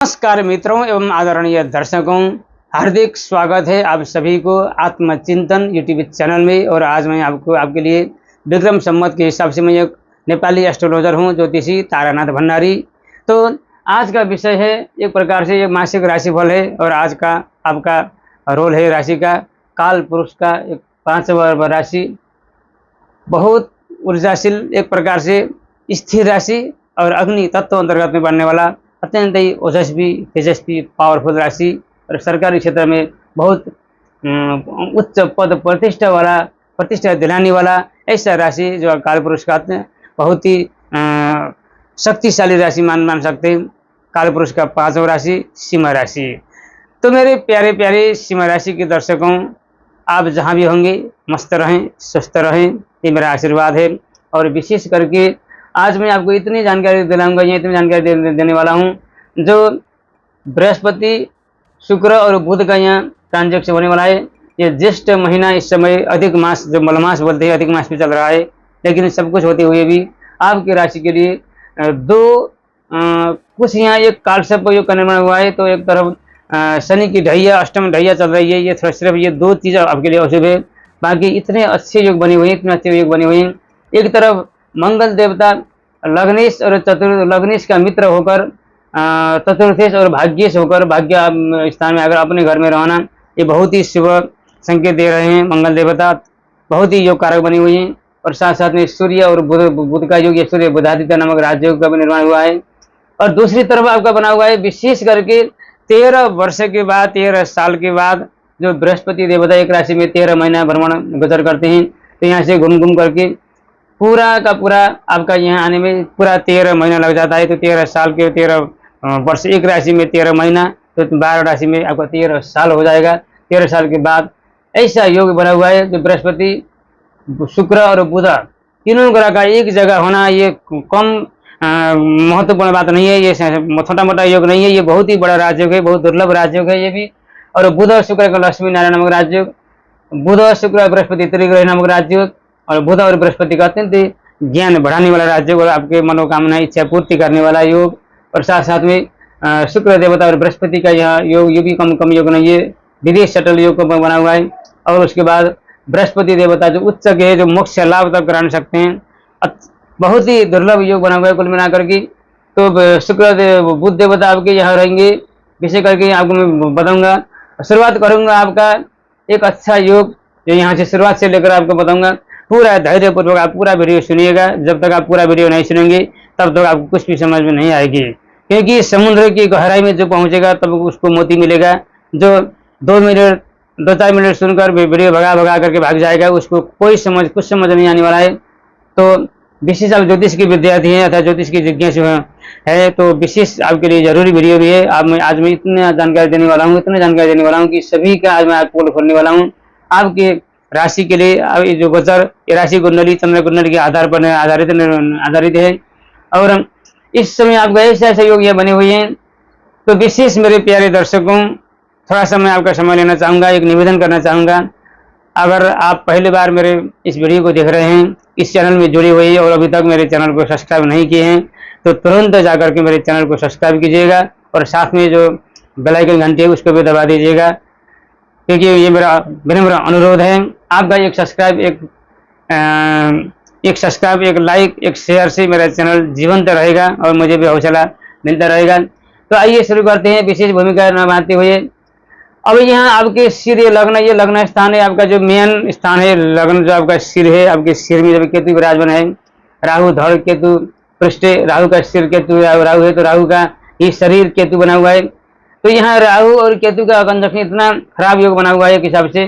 नमस्कार मित्रों एवं आदरणीय दर्शकों, हार्दिक स्वागत है आप सभी को आत्मचिंतन यूट्यूब चैनल में। और आज मैं आपके लिए विक्रम संवत के हिसाब से मैं एक नेपाली एस्ट्रोलॉजर हूं, ज्योतिषी तारानाथ भंडारी। तो आज का विषय है एक प्रकार से एक मासिक राशिफल है और आज का आपका रोल है राशि का काल पुरुष का एक 5वां राशि, बहुत ऊर्जाशील, एक प्रकार से स्थिर राशि और अग्नि तत्व अंतर्गत में बनने वाला अत्यंत ही ओजस्वी तेजस्वी पावरफुल राशि और सरकारी क्षेत्र में बहुत उच्च पद प्रतिष्ठा दिलाने वाला ऐसा राशि जो काल पुरुष का बहुत ही शक्तिशाली राशि मान सकते हैं। काल पुरुष का 5वां राशि सिंह राशि। तो मेरे प्यारे प्यारे सिंह राशि के दर्शकों, आप जहाँ भी होंगे मस्त रहें, स्वस्थ रहें, ये मेरा आशीर्वाद है। और विशेष करके आज मैं आपको इतनी जानकारी दिलाऊंगा, इतनी जानकारी देने वाला हूँ जो बृहस्पति, शुक्र और बुध का यहाँ ट्रांजेक्शन होने वाला है। ये ज्येष्ठ महीना इस समय अधिक मास, जो मलमास बोलते हैं, अधिक मास भी चल रहा है। लेकिन सब कुछ होते हुए भी आपकी राशि के लिए कुछ यहाँ एक कालसर्प योग का निर्माण हुआ है। तो एक तरफ शनि की ढैया, अष्टम ढैया चल रही है। ये सिर्फ ये 2 चीज़ आपके लिए अशुभ है, बाकी इतने अच्छे योग बने हुए हैं, इतने अच्छे योग बने हुए हैं। एक तरफ मंगल देवता लग्नेश और लग्नेश का मित्र होकर चतुर्थेश और भाग्येश होकर भाग्य स्थान में अगर अपने घर में रहना, ये बहुत ही शुभ संकेत दे रहे हैं। मंगल देवता बहुत ही योग कारक बनी हुई हैं। और साथ साथ में सूर्य और बुध का योग, ये सूर्य बुधादित्य नामक राजयोग का भी निर्माण हुआ है। और दूसरी तरफ आपका बना हुआ है विशेष करके 13 वर्ष के बाद, 13 साल के बाद जो बृहस्पति देवता एक राशि में 13 महीना भ्रमण गुजर करते हैं। तो यहाँ से घूम करके पूरा का पूरा आपका यहाँ आने में पूरा 13 महीना लग जाता है। तो 13 साल के 13 वर्ष, एक राशि में 13 महीना, तो 12 राशि में आपका 13 साल हो जाएगा। 13 साल के बाद ऐसा योग बना हुआ है। जो बृहस्पति, शुक्र और बुध तीनों ग्रह का एक जगह होना ये कम महत्वपूर्ण बात नहीं है, ये छोटा मोटा योग नहीं है, ये बहुत ही बड़ा राजयोग है, बहुत दुर्लभ राजयोग है ये भी। और बुध और शुक्र का लक्ष्मी नारायण नामक राजयोग, बुध और शुक्र बृहस्पति त्रिग्रह नामक राजयोग, और बुध और बृहस्पति का अत्यंत ज्ञान बढ़ाने वाला राजयोग और आपके मनोकामना इच्छा पूर्ति करने वाला योग। और साथ साथ में शुक्र देवता और बृहस्पति का यह योग, ये भी कम योग नहीं है, विदेश शटल योग को बना हुआ है। और उसके बाद बृहस्पति देवता जो उच्च के है, जो मोक्ष लाभ तक करा सकते हैं, बहुत ही दुर्लभ योग बना हुआ है कुल मिलाकर के। तो शुक्र बुध देवता आपके यहाँ रहेंगे, विशेष करके आपको मैं बताऊंगा। शुरुआत करूंगा आपका एक अच्छा योग, जो यहाँ से शुरुआत से लेकर आपको बताऊंगा। पूरा धैर्यपूर्वक आप पूरा वीडियो सुनिएगा। जब तक आप पूरा वीडियो नहीं सुनेंगे तब तक आपको कुछ भी समझ में नहीं आएगी, क्योंकि समुद्र की गहराई में जो पहुंचेगा तब उसको मोती मिलेगा। जो 2-4 मिनट सुनकर वीडियो भगा करके भाग जाएगा, उसको कुछ समझ नहीं आने वाला है। तो विशेष आप ज्योतिष के विद्यार्थी हैं अथवा ज्योतिष की जिज्ञासु है तो विशेष आपके लिए जरूरी वीडियो भी है। आज मैं इतनी जानकारी देने वाला हूँ कि सभी का आज मैं आपको खोलने वाला हूँ। आपके राशि के लिए ये जो गोचर, ये राशि कुंडली चंद्र कुंडली के आधार पर आधारित है। और इस समय आपका ऐसे योग बने हुए हैं। तो विशेष मेरे प्यारे दर्शकों, थोड़ा सा मैं आपका समय लेना चाहूँगा, एक निवेदन करना चाहूँगा। अगर आप पहली बार मेरे इस वीडियो को देख रहे हैं, इस चैनल में जुड़े हुए हैं और अभी तक मेरे चैनल को सब्सक्राइब नहीं किए हैं, तो तुरंत जाकर के मेरे चैनल को सब्सक्राइब कीजिएगा और साथ में जो बेल आइकन घंटी है उसको भी दबा दीजिएगा, क्योंकि ये मेरा विनम्र अनुरोध है। आपका एक सब्सक्राइब, एक लाइक, एक शेयर से मेरा चैनल जीवंत रहेगा और मुझे भी हौसला मिलता रहेगा। तो आइए शुरू करते हैं विशेष भूमिका निभाते हुए। अब यहाँ आपके सिर, ये लग्न स्थान है, आपका जो मेन स्थान है लग्न, जो आपका सिर है, आपके सिर में जब केतु विराजमान है, राहु धड़ केतु पृष्ठ, राहु का सिर केतु, राहु है तो राहु का ये शरीर केतु बना हुआ है। तो यहाँ राहु और केतु का कंजक्शन इतना खराब योग बना हुआ है एक हिसाब से।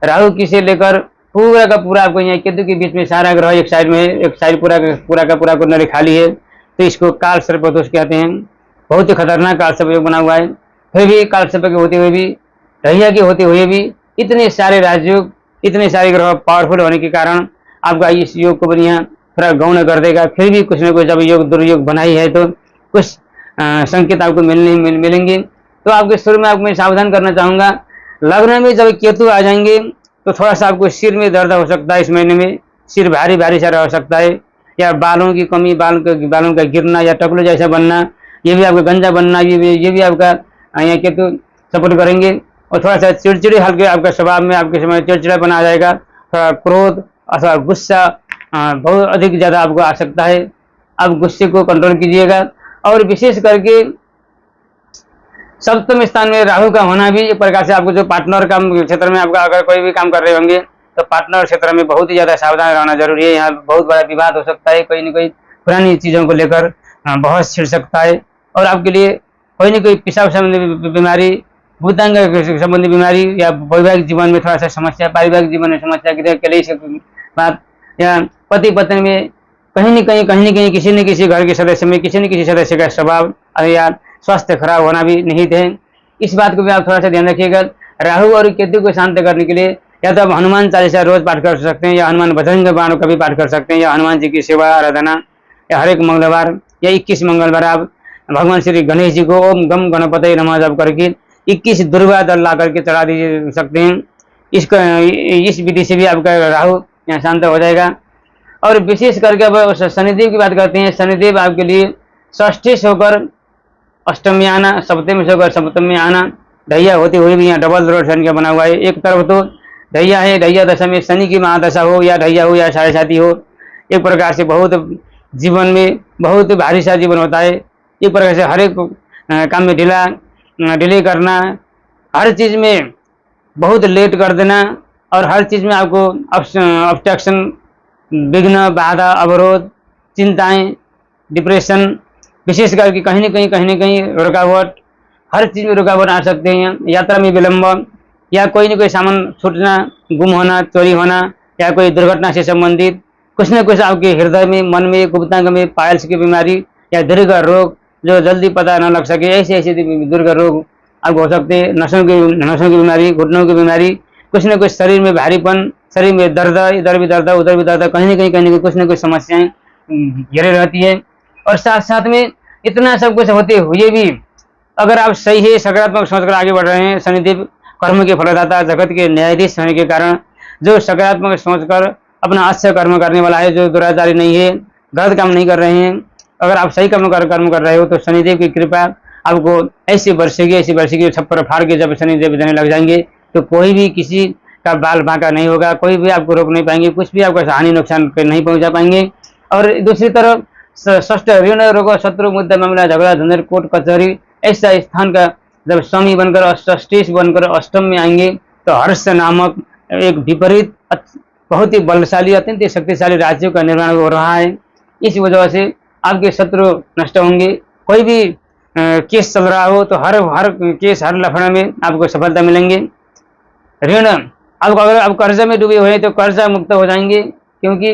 राहु की से लेकर पूरा का पूरा आपको यहाँ केतु के बीच में सारा ग्रह एक साइड में है, एक साइड पूरा का पूरा कुंडली खाली है। तो इसको काल सर्प दोष कहते हैं। बहुत ही खतरनाक काल सर्प योग बना हुआ है। फिर भी काल सर्प के होते हुए भी, ढैया के होते हुए भी इतने सारे राजयोग, इतने सारे ग्रह पावरफुल होने के कारण आपका इस योग को बढ़िया थोड़ा गौण कर देगा। फिर भी कुछ न कुछ जब योग दुर्योग बनाई है तो कुछ संकेत आपको मिलेंगे। तो आपके शुरू में आपको मैं सावधान करना चाहूँगा, लग्न में जब केतु आ जाएंगे तो थोड़ा सा आपको सिर में दर्द हो सकता है। इस महीने में सिर भारी सा हो सकता है, या बालों की कमी, बालों का गिरना या टकलू जैसा बनना, ये भी आपका गंजा बनना, ये भी आपका यहाँ केतु सपोर्ट करेंगे। और थोड़ा सा चिड़चिड़े हल्के आपका स्वभाव में आपके समय चिड़चिड़ापन आ जाएगा, थोड़ा क्रोध अथवा गुस्सा बहुत अधिक ज़्यादा आपको आ सकता है। आप गुस्से को कंट्रोल कीजिएगा। और विशेष करके सप्तम स्थान में राहु का होना भी एक प्रकार से आपको जो पार्टनर का क्षेत्र में आपका अगर कोई भी काम कर रहे होंगे तो पार्टनर क्षेत्र में बहुत ही ज़्यादा सावधान रहना जरूरी है। यहाँ बहुत बड़ा विवाद हो सकता है, कोई न कोई पुरानी चीज़ों को लेकर बहुत छिड़ सकता है और आपके लिए कोई न कोई पेशाब संबंधी बीमारी, भूतांग संबंधी बीमारी या वैवाहिक जीवन में थोड़ा सा समस्या, पारिवारिक जीवन में समस्या, कलेश बात या पति पत्नी में कहीं न कहीं किसी न किसी घर के सदस्य में किसी न किसी सदस्य का स्वभाव या स्वास्थ्य खराब होना भी निहित है। इस बात को भी आप थोड़ा सा ध्यान रखिएगा। राहु और केतु को शांत करने के लिए या तो आप हनुमान चालीसा रोज पाठ कर सकते हैं, या हनुमान बजरंग बाण का भी पाठ कर सकते हैं, या हनुमान जी की सेवा आराधना, या हर एक मंगलवार या 21 मंगलवार आप भगवान श्री गणेश जी को ओम गम गणपति नमः जप करके 21 दुर्वा दल ला करके चढ़ा दीजिए सकते हैं। इस विधि से भी आपका राहु यहाँ शांत हो जाएगा। और विशेष करके अब शनिदेव की बात करते हैं। शनिदेव आपके लिए षष्ठी से होकर अष्टम में आना, सप्तमी से होकर सप्तम में आना, ढैया होते हुए भी यहाँ डबल रोड शनि का बना हुआ है। एक तरफ तो ढैया है, ढैया दशा में शनि की महादशा हो या ढैया हो या साढ़े साथी हो, एक प्रकार से बहुत जीवन में बहुत भारी सा जीवन होता है। एक प्रकार से हर एक काम में डिले करना, हर चीज़ में बहुत लेट कर देना और हर चीज़ में आपको ऑब्स्ट्रक्शन, विघ्न, बाधा, अवरोध, चिंताएं, डिप्रेशन, विशेष करके कहीं न कहीं रुकावट, हर चीज़ में रुकावट आ सकते हैं। यात्रा में विलंब या कोई न कोई सामान छूटना, गुम होना, चोरी होना या कोई दुर्घटना से संबंधित कुछ न कुछ आपके हृदय में, मन में, गुप्तांग में पाइल्स की बीमारी या दीर्घ रोग जो जल्दी पता न लग सके, ऐसे दीर्घ रोग आपको हो सकते हैं। नसों की बीमारी, घुटनों की बीमारी, कुछ न कुछ शरीर में भारीपन, शरीर में दर्द, इधर भी दर्द उधर भी दर्द, कहीं न कहीं कुछ न कुछ समस्याएं घेरे रहती है। और साथ साथ में इतना सब कुछ होते हुए भी अगर आप सही है, सकारात्मक सोचकर आगे बढ़ रहे हैं, शनिदेव कर्म के फलदाता, जगत के न्यायाधीश होने के कारण जो सकारात्मक सोचकर अपना अच्छा कर्म करने वाला है, जो दुराचारी नहीं है, गलत काम नहीं कर रहे हैं, अगर आप सही कर्म कर रहे हो तो शनिदेव की कृपा आपको ऐसी बरसेगी छप्पर फाड़ के जब शनिदेव देने लग जाएंगे तो कोई भी किसी का बाल बांका नहीं होगा, कोई भी आपको रोक नहीं पाएंगे, कुछ भी आपको हानि नुकसान नहीं पहुंचा पाएंगे। और दूसरी तरफ षष्ठ ऋण रोग शत्रु मुद्दा मामला झगड़ा झंझट कोर्ट कचहरी ऐसा स्थान का जब स्वामी बनकर षष्ठीश बनकर अष्टम में आएंगे तो हर्ष नामक एक विपरीत बहुत ही बलशाली अत्यंत शक्तिशाली राज्यों का निर्माण हो रहा है। इस वजह से आपके शत्रु नष्ट होंगे। कोई भी केस चल रहा हो तो हर केस, हर लफड़े में आपको सफलता मिलेंगे। ऋण आपको अगर आप कर्जा में डूबे हुए तो कर्जा मुक्त हो जाएंगे, क्योंकि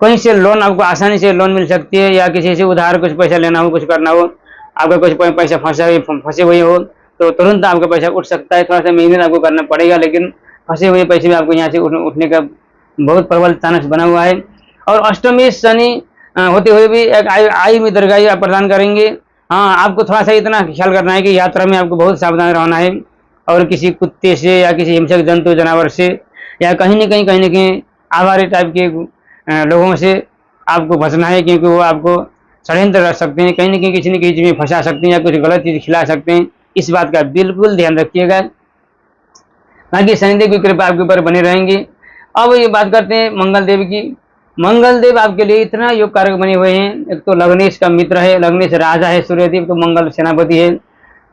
कहीं से लोन आपको आसानी से लोन मिल सकती है, या किसी से उधार कुछ पैसा लेना हो, कुछ करना हो, आपका कुछ पैसा फंसे हुए हो तो तुरंत आपका पैसा उठ सकता है। थोड़ा सा मेहनत आपको करना पड़ेगा, लेकिन फंसे हुए पैसे भी आपको यहाँ से उठने का बहुत प्रबल चांस बना हुआ है। और अष्टमी शनि होते हुए भी एक आयु में दीर्घायु आप प्रदान करेंगे। हाँ, आपको थोड़ा सा इतना ख्याल करना है कि यात्रा में आपको बहुत सावधान रहना है और किसी कुत्ते से या किसी हिंसक जंतु जानवर से या कहीं न कहीं आवारे टाइप के लोगों से आपको बचना है, क्योंकि वो आपको षड्यंत्र रख सकते हैं, कहीं न कहीं किसी न किसी चीज़ में फंसा सकते हैं या कुछ गलत चीज़ खिला सकते हैं। इस बात का बिल्कुल ध्यान रखिएगा। बाकी शनिदेव की कृपा आपके ऊपर बने रहेंगी। अब ये बात करते हैं मंगल देव की। मंगल देव आपके लिए इतना योग कारक बने हुए हैं। एक तो लग्नेश का मित्र है, लग्नेश राजा है, सूर्यदेव तो मंगल सेनापति है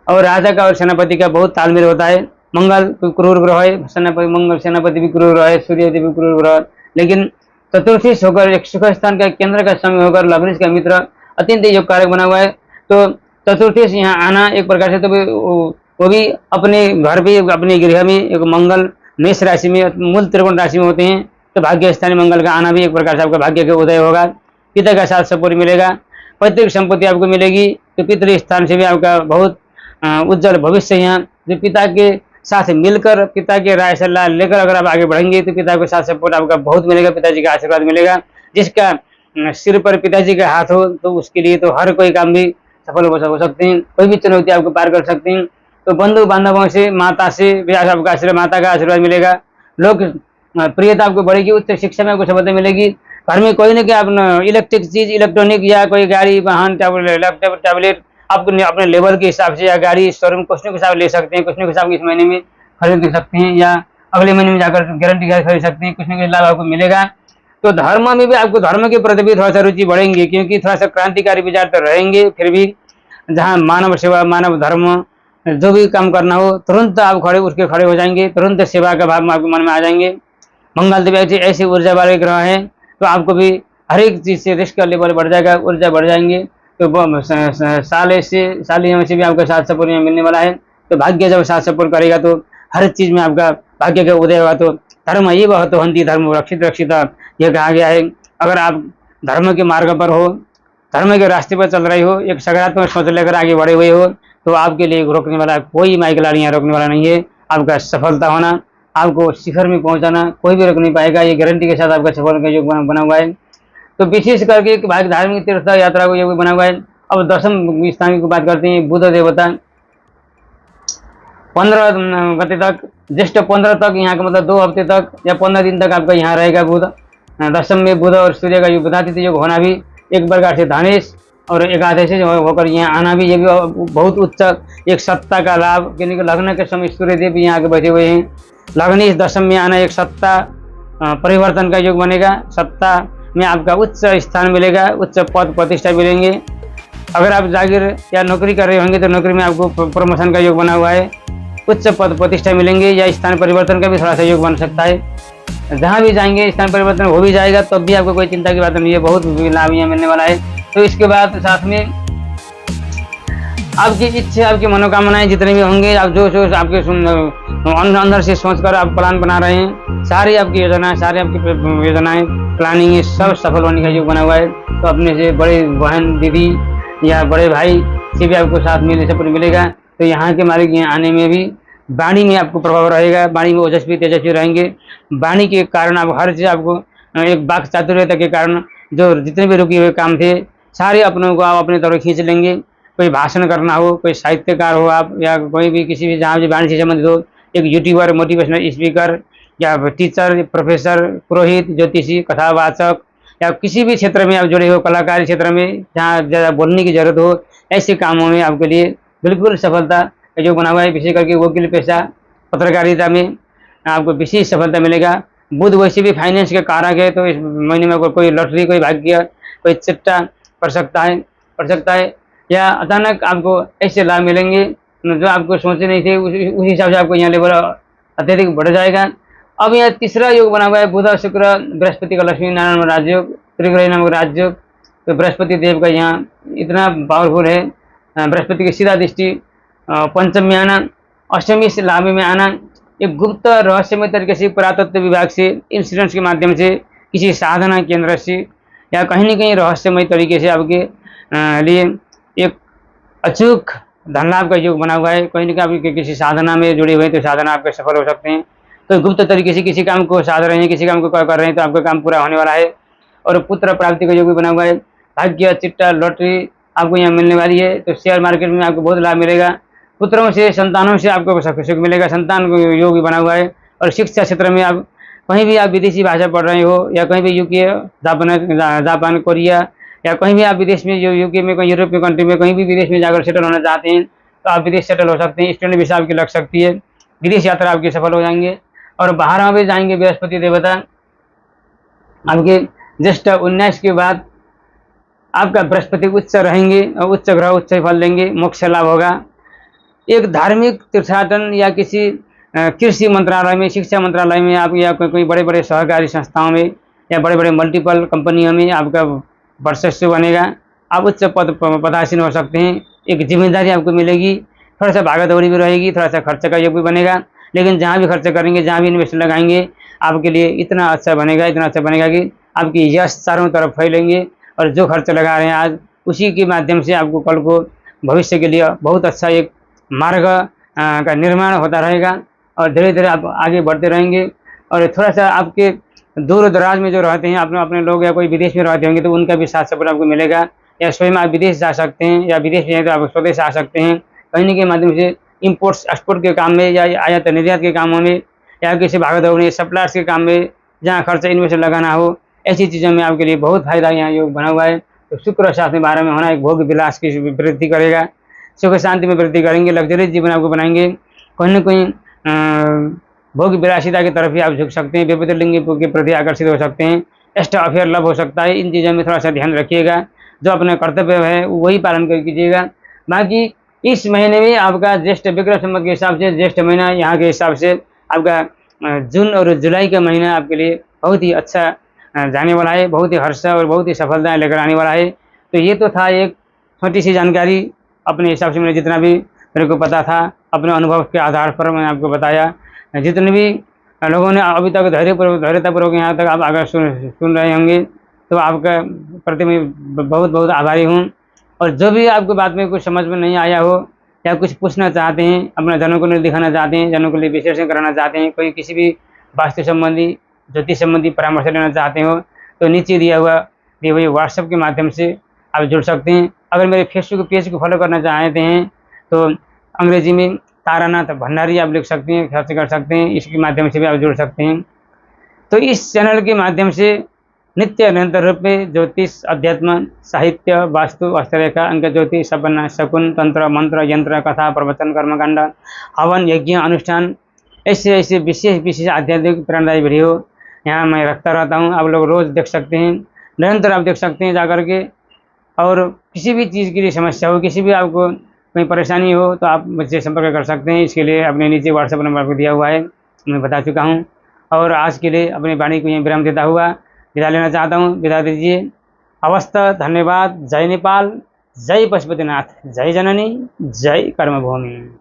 और राजा का और सेनापति का बहुत तालमेल होता है। मंगल क्रूर ग्रह है, सेनापति मंगल सेनापति भी क्रूर ग्रह है, सूर्यदेव भी क्रूर ग्रह, लेकिन चतुर्थी से होकर एक सुख स्थान का केंद्र का समय होकर लग्नेश का मित्र अत्यंत योग कारक बना हुआ है। तो चतुर्थी से यहाँ आना एक प्रकार से तो वो भी अपने घर पे अपने गृह में एक मंगल मेष राशि में मूल त्रिकोण राशि में होते हैं, तो भाग्य स्थानीय मंगल का आना भी एक प्रकार से आपका भाग्य का उदय होगा। पिता का साथ सपोर्ट मिलेगा, पैतृक संपत्ति आपको मिलेगी, तो पितृ स्थान से भी आपका बहुत उज्जवल भविष्य यहाँ। जो पिता के साथ मिलकर पिता की राय सलाह लेकर अगर आप आगे बढ़ेंगे तो पिता के साथ सपोर्ट आपका बहुत मिलेगा, पिताजी का आशीर्वाद मिलेगा। जिसका सिर पर पिताजी का हाथ हो तो उसके लिए तो हर कोई काम भी सफल हो सकते हैं, कोई भी चुनौती आपको पार कर सकते हैं। तो बंधु बांधवों से, माता से भी आपका आशीर्वाद, माता का आशीर्वाद मिलेगा, लोग प्रियता आपको बढ़ेगी, उच्च शिक्षा में आपको सफलता मिलेगी। घर में कोई ना कोई आप इलेक्ट्रिक चीज, इलेक्ट्रॉनिक या कोई गाड़ी, वाहन, लैपटॉप, टैबलेट अपने अपने लेवल के हिसाब से या गाड़ी शोरूम कुछ न कुछ आप ले सकते हैं, कुछ न कुछ आप इस महीने में खरीद सकते हैं या अगले महीने में जाकर गारंटी के साथ खरीद सकते हैं, कुछ न कुछ लाभ आपको मिलेगा। तो धर्म में भी आपको धर्म के प्रति भी थोड़ा सा रुचि बढ़ेंगी, क्योंकि थोड़ा सा क्रांतिकारी विचार तो रहेंगे, फिर भी जहाँ मानव सेवा, मानव धर्म, जो भी काम करना हो तुरंत आप खड़े उठ के खड़े हो जाएंगे, तुरंत सेवा का भाव आपके मन में आ जाएंगे। मंगल देव ऐसी ऊर्जा वाले ग्रह हैं, तो आपको भी हर एक चीज़ से रिस्क का लेवल बढ़ जाएगा, ऊर्जा बढ़ जाएंगे। तो साल से भी आपका साथ सपोर्ट मिलने वाला है। तो भाग्य जब साथ सपोर्ट करेगा तो हर चीज़ में आपका भाग्य का उदय होगा। तो धर्म ये वह तो हंती धर्म रक्षित रक्षिता, यह कहा गया है। अगर आप धर्म के मार्ग पर हो, धर्म के रास्ते पर चल रहे हो, एक सकारात्मक सोच लेकर आगे बढ़े हुए हो, तो आपके लिए रोकने वाला कोई माइकलाड़ियाँ रोकने वाला नहीं है। आपका सफलता होना, आपको शिखर में पहुंचाना कोई भी रोक नहीं पाएगा। ये गारंटी के साथ आपका सफल का योग बना हुआ है। तो विशेष करके धार्मिक तीर्थ यात्रा को योग बना हुआ है। अब दशम स्थान की बात करते हैं। बुध देवता 15 गते तक, ज्येष्ठ 15 तक, यहाँ का मतलब 2 हफ्ते तक या 15 दिन तक आपका यहाँ रहेगा बुध। दशम में बुध और सूर्य का योग, बुधादित्य योग होना भी एक प्रकार से धनेश और एकादशी होकर यहाँ आना भी, ये भी बहुत उच्च एक सत्ता का लाभ। क्योंकि लग्न के समय सूर्य देव भी यहाँ आके बैठे हुए हैं। लग्न इस दशम में आना एक सत्ता परिवर्तन का योग बनेगा। सत्ता में आपका उच्च स्थान मिलेगा, उच्च पद प्रतिष्ठा मिलेंगे। अगर आप जागीर या नौकरी कर रहे होंगे तो नौकरी में आपको प्रमोशन का योग बना हुआ है, उच्च पद प्रतिष्ठा मिलेंगे, या स्थान परिवर्तन का भी थोड़ा सा योग बन सकता है। जहाँ भी जाएंगे स्थान परिवर्तन हो भी जाएगा, तब भी आपको कोई चिंता की बात नहीं है, बहुत लाभ यहाँ मिलने वाला है। तो इसके बाद साथ में आपकी इच्छा, आपकी मनोकामनाएं जितने भी होंगे, आप जो आपके अंदर से सोचकर आप प्लान बना रहे हैं, सारी आपकी योजनाएं, सारी आपकी योजनाएं, प्लानिंग सब सफल होने का योग बना हुआ है। तो अपने से बड़े बहन, दीदी या बड़े भाई से भी आपको साथ सपोर्ट मिलेगा। तो यहाँ के मालिक यहाँ आने में भी वाणी में आपको प्रभाव रहेगा, वाणी में ओजस्वी तेजस्वी रहेंगे। वाणी के कारण आप हर चीज़ आपको एक वाक चातुर्यता के कारण जो जितने भी रुके हुए काम थे सारे अपनों को आप अपने तरफ खींच लेंगे। कोई भाषण करना हो, कोई साहित्यकार हो आप, या कोई भी किसी भी जहाँ भी वाणी से संबंधित हो, एक यूट्यूबर, मोटिवेशनल स्पीकर या टीचर, प्रोफेसर, पुरोहित, ज्योतिषी, कथावाचक, या किसी भी क्षेत्र में आप जुड़े हो, कलाकारी क्षेत्र में जहाँ ज़्यादा बोलने की जरूरत हो, ऐसे कामों में आपके लिए बिल्कुल सफलता का योग बना हुआ है। विशेष करके वकील पेशा, पत्रकारिता में आपको विशेष सफलता मिलेगा। बुध वैसे भी फाइनेंस के कारक है, तो इस महीने में कोई लॉटरी, कोई भाग्य, कोई चिट्टा पड़ सकता है, या अचानक आपको ऐसे लाभ मिलेंगे जो आपको सोचे नहीं थे, उस हिसाब से आपको यहाँ लेवल अत्यधिक बढ़ जाएगा। अब यहाँ तीसरा योग बना हुआ है बुध शुक्र बृहस्पति का लक्ष्मी नारायण राजयोग, त्रिग्रही नामक राजयोग। तो बृहस्पति देव का यहाँ इतना पावरफुल है। बृहस्पति की सीधा दृष्टि पंचम में आना, अष्टमी से लाभ में आना, एक गुप्त रहस्यमय तरीके से पुरातत्व विभाग से, इंश्योरेंस के माध्यम से, किसी साधना केंद्र से, या कहीं न कहीं रहस्यमय तरीके से आपके लिए एक अचूक धन लाभ का योग बना हुआ है। कहीं न कहीं आप किसी साधना में जुड़े हुए हैं तो साधना आपके सफल हो सकते हैं। तो गुप्त तरीके से किसी काम को साध रहे हैं, किसी काम को कर रहे हैं, तो आपका काम पूरा होने वाला है। और पुत्र प्राप्ति का योग भी बना हुआ है। भाग्य, चिट्टा, लॉटरी आपको यहाँ मिलने वाली है। तो शेयर मार्केट में आपको बहुत लाभ मिलेगा। पुत्रों से, संतानों से आपको सुख मिलेगा, संतान को योग भी बना हुआ है। और शिक्षा क्षेत्र में आप कहीं भी आप विदेशी भाषा पढ़ रहे हो, या कहीं भी यूके, जापान, कोरिया, या कहीं भी आप विदेश में, जो यूके में, कहीं यूरोपीय कंट्री में, कहीं भी विदेश में जाकर सेटल होना चाहते हैं तो आप विदेश सेटल हो सकते हैं। स्टूडेंट वीसा आपकी लग सकती है, विदेश यात्रा आपकी सफल हो जाएंगे। और बाहर में भी जाएंगे बृहस्पति देवता आपके ज्येष्ठ 19 के बाद आपका बृहस्पति उच्च रहेंगे, और उच्च ग्रह उच्च फल देंगे, मोक्ष लाभ होगा। एक धार्मिक तीर्थाटन या किसी कृषि मंत्रालय में, शिक्षा मंत्रालय में आप, या कोई बड़े बड़े सहकारी संस्थाओं में, या बड़े बड़े मल्टीपल कंपनियों में आपका वर्चस्व बनेगा। आप उच्च पदासीन हो सकते हैं। एक जिम्मेदारी आपको मिलेगी, थोड़ा सा भागा दौड़ी भी रहेगी, थोड़ा सा खर्च का योग भी बनेगा। लेकिन जहाँ भी खर्च करेंगे, जहाँ भी इन्वेस्ट लगाएंगे, आपके लिए इतना अच्छा बनेगा कि आपकी यश चारों तरफ फैलेंगे। और जो खर्च लगा रहे हैं आज, उसी के माध्यम से आपको कल को भविष्य के लिए बहुत अच्छा एक मार्ग का निर्माण होता रहेगा। और धीरे धीरे आप आगे बढ़ते रहेंगे। और थोड़ा सा आपके दूर दराज में जो रहते हैं, अपने लोग, या कोई विदेश में रहते होंगे, तो उनका भी साथ सपोर्ट आपको मिलेगा। या स्वयं आप विदेश जा सकते हैं, या विदेश में तो आप स्वदेश आ सकते हैं। कहीं के माध्यम से इम्पोर्ट एक्सपोर्ट के काम में, या आयात निर्यात के कामों में, या किसी भागदौड़ में, सप्लायर्स के काम में, जहाँ खर्च इन्वेस्ट लगाना हो, ऐसी चीज़ों में आपके लिए बहुत फायदा यहाँ योग बना हुआ है। तो शुक्र साथ में 12 में होना एक भोग विलास की वृद्धि करेगा। सुख शांति में वृद्धि करेंगे, लग्जरी जीवन आपको बनाएंगे। कहीं न कहीं भोग विलासिता की तरफ भी आप झुक सकते हैं, विविध लिंग के प्रति आकर्षित हो सकते हैं, एक्स्ट्रा अफेयर लव हो सकता है। इन चीज़ों में थोड़ा-सा ध्यान रखिएगा, जो अपना कर्तव्य है वही पालन कर कीजिएगा। बाकी इस महीने में आपका ज्येष्ठ विक्रम संवत के हिसाब से, ज्येष्ठ महीना यहाँ के हिसाब से आपका जून और जुलाई का महीना आपके लिए बहुत ही अच्छा जाने वाला है, बहुत ही हर्ष और बहुत ही सफलताएँ लेकर आने वाला है। तो ये तो था एक छोटी-सी जानकारी, अपने हिसाब से मैंने जितना भी मेरे को पता था, अपने अनुभव के आधार पर मैंने आपको बताया। जितने भी लोगों ने अभी तक धैर्यतापूर्वक यहाँ तक आप अगर सुन रहे होंगे, तो आपका प्रति मैं बहुत-बहुत आभारी हूँ। और जो भी आपको बात में कुछ समझ में नहीं आया हो या कुछ पूछना चाहते हैं, अपना जनों को दिखाना चाहते हैं, जनों के लिए विश्लेषण कराना चाहते हैं, कोई किसी भी वास्तु संबंधी, ज्योतिष संबंधी परामर्श लेना चाहते हो, तो नीचे दिए हुए व्हाट्सएप के माध्यम से आप जुड़ सकते हैं। अगर मेरे फेसबुक पेज को फॉलो करना चाहते हैं, तो अंग्रेजी में तारानाथ भंडारी आप लिख सकते हैं, सर्च कर सकते हैं, इसके माध्यम से भी आप जुड़ सकते हैं। तो इस चैनल के माध्यम से नित्य निरंतर रूप में ज्योतिष, अध्यात्म, साहित्य, वास्तु, हस्तरेखा, अंक ज्योतिष, सपना, शकुन, तंत्र, मंत्र, यंत्र, कथा, प्रवचन, कर्मकांड, हवन, यज्ञ, अनुष्ठान, ऐसे विशेष आध्यात्मिक प्रेरणादायी वीडियो यहाँ मैं रखता रहता हूँ। आप लोग रोज़ देख सकते हैं, निरंतर आप देख सकते हैं जाकर के। और किसी भी चीज़ के लिए समस्या हो, किसी भी आपको कोई परेशानी हो, तो आप मुझसे संपर्क कर सकते हैं। इसके लिए अपने नीचे व्हाट्सएप नंबर पर दिया हुआ है, मैं बता चुका हूँ। और आज के लिए अपनी वाणी को यहीं विराम देता हुआ विदा लेना चाहता हूँ। विदा दीजिए। अवस्था, धन्यवाद। जय नेपाल, जय पशुपतिनाथ, जय जननी, जय कर्मभूमि।